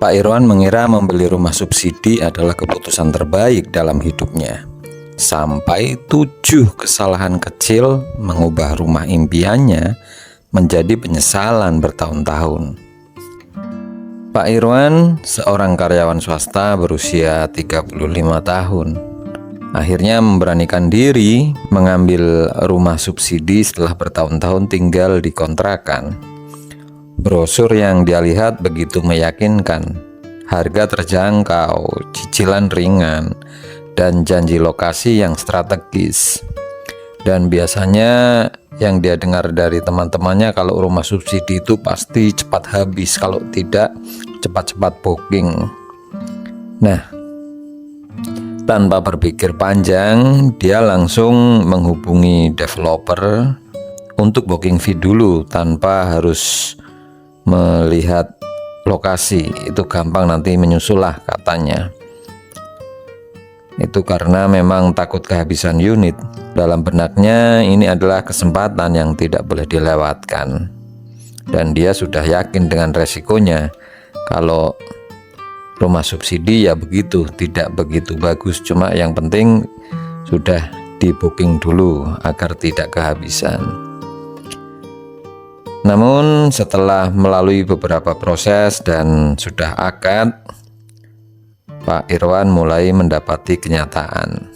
Pak Irwan mengira membeli rumah subsidi adalah keputusan terbaik dalam hidupnya. Sampai 7 kesalahan kecil mengubah rumah impiannya menjadi penyesalan bertahun-tahun. Pak Irwan, seorang karyawan swasta berusia 35 tahun, akhirnya memberanikan diri mengambil rumah subsidi setelah bertahun-tahun tinggal di kontrakan. Brosur yang dia lihat begitu meyakinkan, harga terjangkau, cicilan ringan, dan janji lokasi yang strategis. Dan biasanya yang dia dengar dari teman-temannya, kalau rumah subsidi itu pasti cepat habis, kalau tidak cepat-cepat booking. Nah, tanpa berpikir panjang, dia langsung menghubungi developer untuk booking fee dulu tanpa harus melihat lokasi. Itu gampang, nanti menyusul lah katanya. Itu karena memang takut kehabisan unit. Dalam benaknya ini adalah kesempatan yang tidak boleh dilewatkan. Dan dia sudah yakin dengan resikonya. Kalau rumah subsidi ya begitu, tidak begitu bagus. Cuma yang penting sudah di booking dulu agar tidak kehabisan. Namun setelah melalui beberapa proses dan sudah akad, Pak Irwan mulai mendapati kenyataan,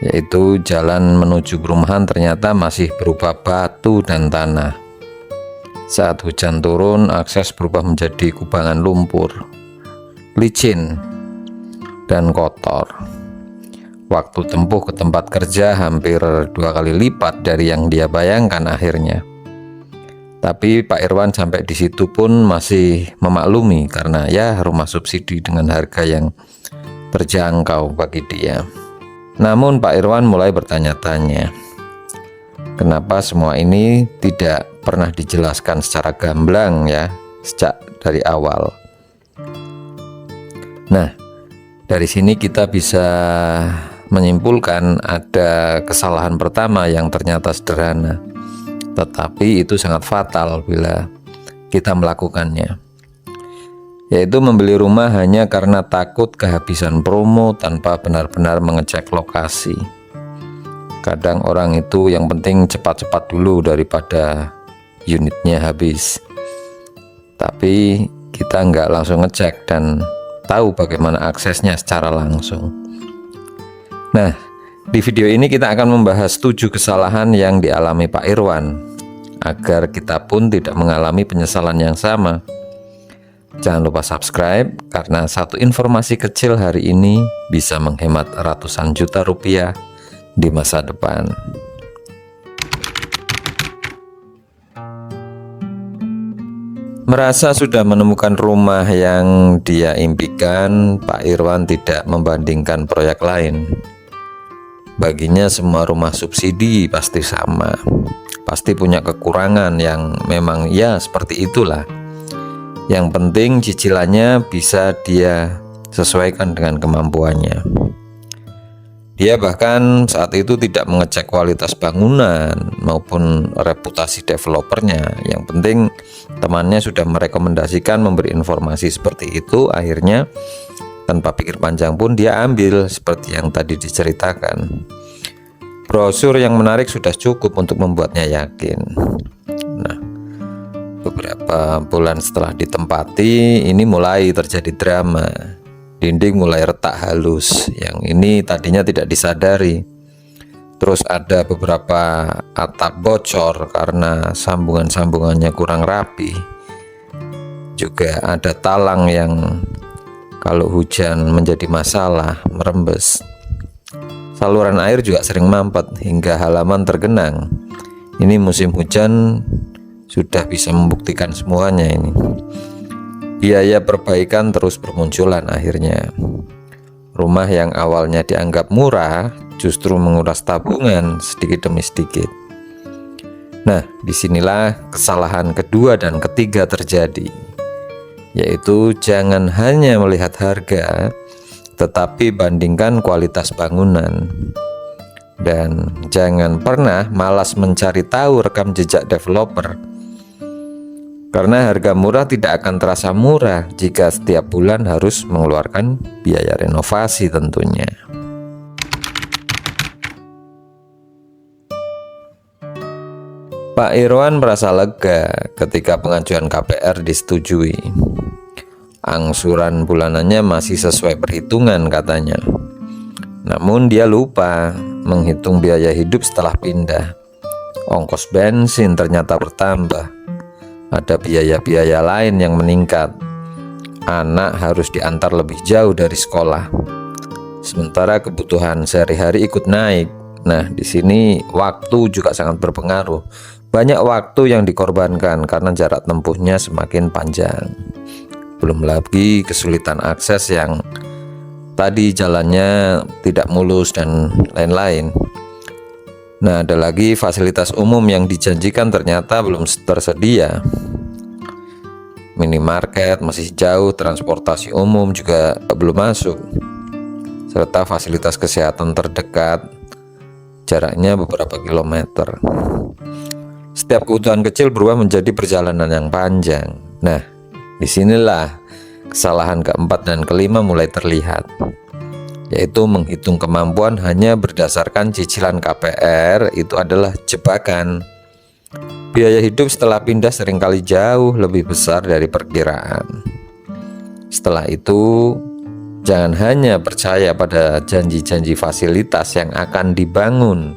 yaitu jalan menuju perumahan ternyata masih berupa batu dan tanah. Saat hujan turun, akses berubah menjadi kubangan lumpur, licin, dan kotor. Waktu tempuh ke tempat kerja hampir 2 kali lipat dari yang dia bayangkan akhirnya. Tapi Pak Irwan sampai di situ pun masih memaklumi karena ya rumah subsidi dengan harga yang terjangkau bagi dia. Namun Pak Irwan mulai bertanya-tanya, kenapa semua ini tidak pernah dijelaskan secara gamblang ya sejak dari awal. Nah, dari sini kita bisa menyimpulkan ada kesalahan pertama yang ternyata sederhana, tetapi itu sangat fatal bila kita melakukannya, yaitu membeli rumah hanya karena takut kehabisan promo tanpa benar-benar mengecek lokasi. Kadang orang itu yang penting cepat-cepat dulu daripada unitnya habis, tapi kita nggak langsung ngecek dan tahu bagaimana aksesnya secara langsung. Nah, di video ini kita akan membahas 7 kesalahan yang dialami Pak Irwan agar kita pun tidak mengalami penyesalan yang sama. Jangan lupa subscribe karena satu informasi kecil hari ini bisa menghemat ratusan juta rupiah di masa depan. Merasa sudah menemukan rumah yang dia impikan, Pak Irwan tidak membandingkan proyek lain. Baginya semua rumah subsidi pasti sama, pasti punya kekurangan yang memang ya seperti itulah. Yang penting cicilannya bisa dia sesuaikan dengan kemampuannya. Dia bahkan saat itu tidak mengecek kualitas bangunan maupun reputasi developernya. Yang penting temannya sudah merekomendasikan, memberi informasi seperti itu. Akhirnya tanpa pikir panjang pun dia ambil seperti yang tadi diceritakan. Brosur yang menarik sudah cukup untuk membuatnya yakin. Nah, beberapa bulan setelah ditempati, ini mulai terjadi drama. Dinding mulai retak halus, yang ini tadinya tidak disadari. Terus ada beberapa atap bocor karena sambungan-sambungannya kurang rapi. Juga ada talang yang kalau hujan menjadi masalah, merembes. Saluran air juga sering mampet hingga halaman tergenang. Ini musim hujan sudah bisa membuktikan semuanya ini. Biaya perbaikan terus bermunculan akhirnya. Rumah yang awalnya dianggap murah justru menguras tabungan sedikit demi sedikit. Nah, disinilah kesalahan kedua dan ketiga terjadi, yaitu jangan hanya melihat harga, tetapi bandingkan kualitas bangunan. Dan jangan pernah malas mencari tahu rekam jejak developer. Karena harga murah tidak akan terasa murah jika setiap bulan harus mengeluarkan biaya renovasi tentunya. Pak Irwan merasa lega ketika pengajuan KPR disetujui. Angsuran bulanannya masih sesuai perhitungan katanya. Namun dia lupa menghitung biaya hidup setelah pindah. Ongkos bensin ternyata bertambah. Ada biaya-biaya lain yang meningkat. Anak harus diantar lebih jauh dari sekolah. Sementara kebutuhan sehari-hari ikut naik. Nah, di sini waktu juga sangat berpengaruh. Banyak waktu yang dikorbankan karena jarak tempuhnya semakin panjang. Belum lagi kesulitan akses yang tadi jalannya tidak mulus dan lain-lain. Nah, ada lagi fasilitas umum yang dijanjikan ternyata belum tersedia. Minimarket masih jauh, transportasi umum juga belum masuk. Serta fasilitas kesehatan terdekat jaraknya beberapa kilometer. Setiap kebutuhan kecil berubah menjadi perjalanan yang panjang. Nah, disinilah kesalahan keempat dan kelima mulai terlihat, yaitu menghitung kemampuan hanya berdasarkan cicilan KPR. Itu adalah jebakan. Biaya hidup setelah pindah seringkali jauh lebih besar dari perkiraan. Setelah itu, jangan hanya percaya pada janji-janji fasilitas yang akan dibangun.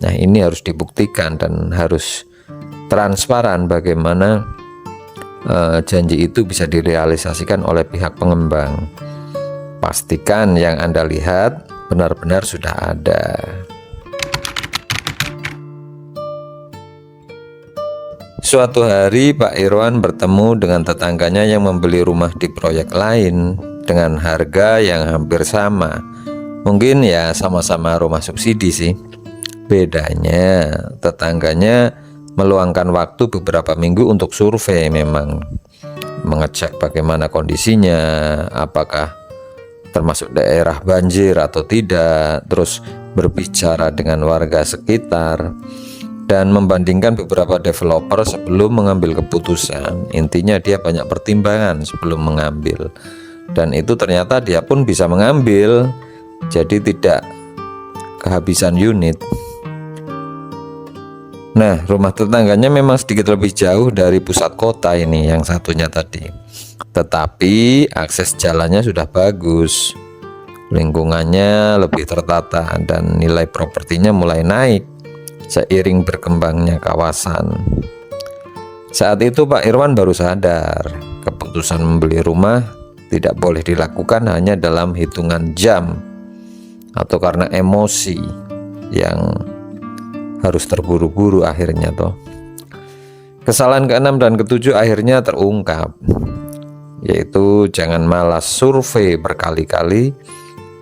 Nah, ini harus dibuktikan dan harus transparan bagaimana janji itu bisa direalisasikan oleh pihak pengembang. Pastikan yang Anda lihat benar-benar sudah ada. Suatu hari Pak Irwan bertemu dengan tetangganya yang membeli rumah di proyek lain dengan harga yang hampir sama. Mungkin ya sama-sama rumah subsidi sih. Bedanya tetangganya meluangkan waktu beberapa minggu untuk survei, memang mengecek bagaimana kondisinya, apakah termasuk daerah banjir atau tidak, terus berbicara dengan warga sekitar dan membandingkan beberapa developer sebelum mengambil keputusan. Intinya dia banyak pertimbangan sebelum mengambil, dan itu ternyata dia pun bisa mengambil, jadi tidak kehabisan unit. Nah, rumah tetangganya memang sedikit lebih jauh dari pusat kota ini, yang satunya tadi. Tetapi akses jalannya sudah bagus, lingkungannya lebih tertata, dan nilai propertinya mulai naik seiring berkembangnya kawasan. Saat itu Pak Irwan baru sadar, keputusan membeli rumah tidak boleh dilakukan hanya dalam hitungan jam atau karena emosi yang harus terburu-buru akhirnya toh. Kesalahan keenam dan ketujuh akhirnya terungkap, yaitu jangan malas survei berkali-kali,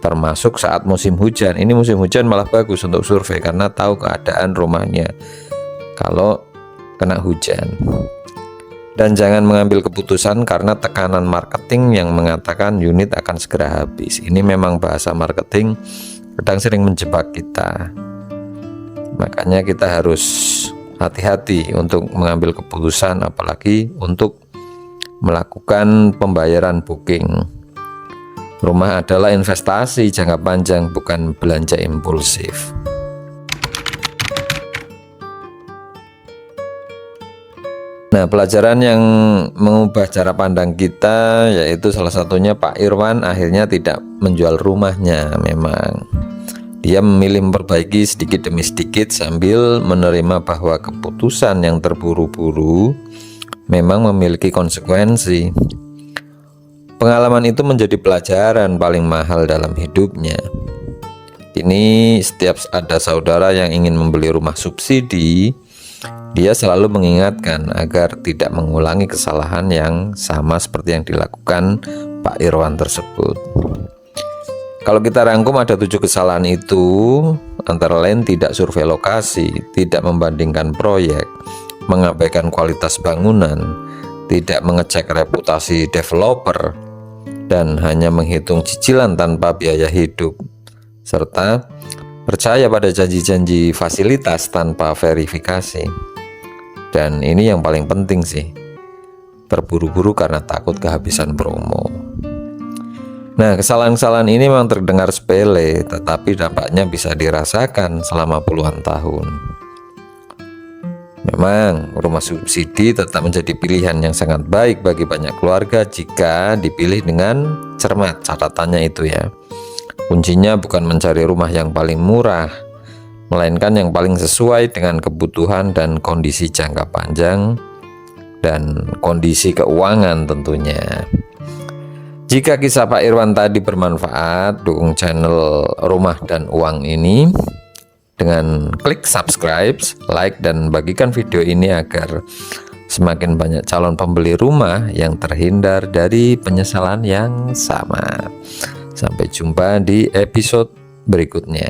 termasuk saat musim hujan. Ini musim hujan malah bagus untuk survei karena tahu keadaan rumahnya kalau kena hujan. Dan jangan mengambil keputusan karena tekanan marketing yang mengatakan unit akan segera habis. Ini memang bahasa marketing kadang sering menjebak kita. Makanya kita harus hati-hati untuk mengambil keputusan, apalagi untuk melakukan pembayaran booking. Rumah adalah investasi jangka panjang, bukan belanja impulsif. Nah, pelajaran yang mengubah cara pandang kita yaitu salah satunya Pak Irwan akhirnya tidak menjual rumahnya. Memang dia memilih memperbaiki sedikit demi sedikit sambil menerima bahwa keputusan yang terburu-buru memang memiliki konsekuensi. Pengalaman itu menjadi pelajaran paling mahal dalam hidupnya. Ini setiap ada saudara yang ingin membeli rumah subsidi, dia selalu mengingatkan agar tidak mengulangi kesalahan yang sama seperti yang dilakukan Pak Irwan tersebut. Kalau kita rangkum, ada 7 kesalahan itu, antara lain tidak survei lokasi, tidak membandingkan proyek, mengabaikan kualitas bangunan, tidak mengecek reputasi developer, dan hanya menghitung cicilan tanpa biaya hidup, serta percaya pada janji-janji fasilitas tanpa verifikasi. Dan ini yang paling penting sih, terburu-buru karena takut kehabisan promo. Nah, kesalahan-kesalahan ini memang terdengar sepele, tetapi dampaknya bisa dirasakan selama puluhan tahun. Memang rumah subsidi tetap menjadi pilihan yang sangat baik bagi banyak keluarga jika dipilih dengan cermat. Catatannya itu ya, kuncinya bukan mencari rumah yang paling murah, melainkan yang paling sesuai dengan kebutuhan dan kondisi jangka panjang dan kondisi keuangan tentunya. Jika kisah Pak Irwan tadi bermanfaat, dukung channel Rumah dan Uang ini dengan klik subscribe, like, dan bagikan video ini agar semakin banyak calon pembeli rumah yang terhindar dari penyesalan yang sama. Sampai jumpa di episode berikutnya.